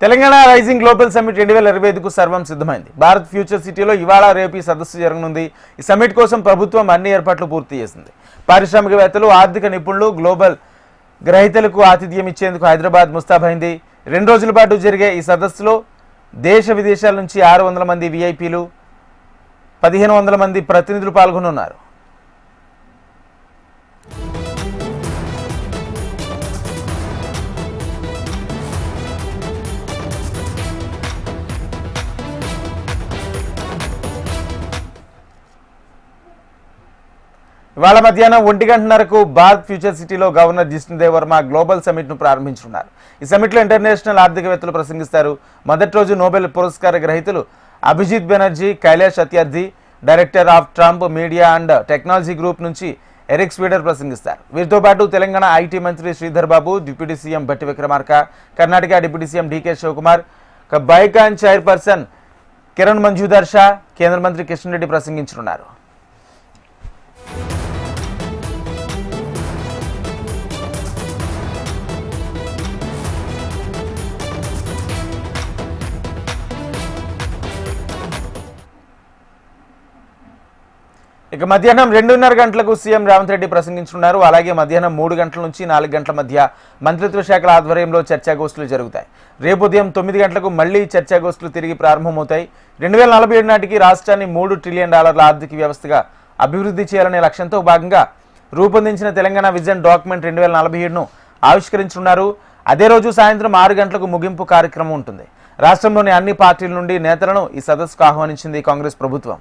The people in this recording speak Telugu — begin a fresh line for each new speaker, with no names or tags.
తెలంగాణ రైజింగ్ గ్లోబల్ సమ్మిట్ 2025కు సర్వం సిద్ధమైంది. భారత్ ఫ్యూచర్ సిటీలో ఇవాళ రేపు ఈ సదస్సు జరగనుంది. ఈ సమ్మిట్ కోసం ప్రభుత్వం అన్ని ఏర్పాట్లు పూర్తి చేసింది. పారిశ్రామికవేత్తలు, ఆర్థిక నిపుణులు, గ్లోబల్ గ్రహీతలకు ఆతిథ్యం ఇచ్చేందుకు హైదరాబాద్ ముస్తాబైంది. 2 రోజుల పాటు జరిగే ఈ సదస్సులో దేశ విదేశాల నుంచి 600 మంది విఐపీలు, 1500 మంది ప్రతినిధులు పాల్గొనున్నారు. ఇవాళ మధ్యాహ్నం 1:30కు భారత్ ఫ్యూచర్ సిటీలో గవర్నర్ జిష్ణుదేవ్ వర్మ గ్లోబల్ సమ్మిట్ను ప్రారంభించనున్నారు. ఈ సమ్మిట్లో ఇంటర్నేషనల్ ఆర్థికవేత్తలు ప్రసంగిస్తారు. మొదటి రోజు నోబెల్ పురస్కార గ్రహీతలు Abhijit Banerjee, Kailash Satyarthi, director of Trump media and technology group నుంచి ఎరిక్ స్వీడర్ ప్రసంగిస్తారు. వీరితో పాటు తెలంగాణ ఐటీ మంత్రి Sridhar Babu, deputy CM Bhatti Vikramarka, Karnataka deputy CM DK Shivakumar, Biocon chairperson Kiran Mazumdar Shaw, కేంద్ర మంత్రి కిషన్ రెడ్డి ప్రసంగించనున్నారు. ఇక మధ్యాహ్నం 2:30 గంటలకు సీఎం రేవంత్ రెడ్డి ప్రసంగించనున్నారు. అలాగే మధ్యాహ్నం 3 గంటల నుంచి 4 గంటల మధ్య మంత్రిత్వ శాఖల ఆధ్వర్యంలో చర్చాగోష్ఠులు జరుగుతాయి. రేపు ఉదయం 9 గంటలకు మళ్లీ చర్చాగోష్ఠులు తిరిగి ప్రారంభమవుతాయి. 2047 నాటికి రాష్ట్రాన్ని $3 ట్రిలియన్ ఆర్థిక వ్యవస్థగా అభివృద్ధి చేయాలనే లక్ష్యంతో భాగంగా రూపొందించిన తెలంగాణ విజన్ డాక్యుమెంట్ 2047ను ఆవిష్కరించనున్నారు. అదే రోజు సాయంత్రం 6 గంటలకు ముగింపు కార్యక్రమం ఉంటుంది. రాష్ట్రంలోని అన్ని పార్టీల నుండి నేతలను ఈ సదస్సుకు ఆహ్వానించింది కాంగ్రెస్ ప్రభుత్వం.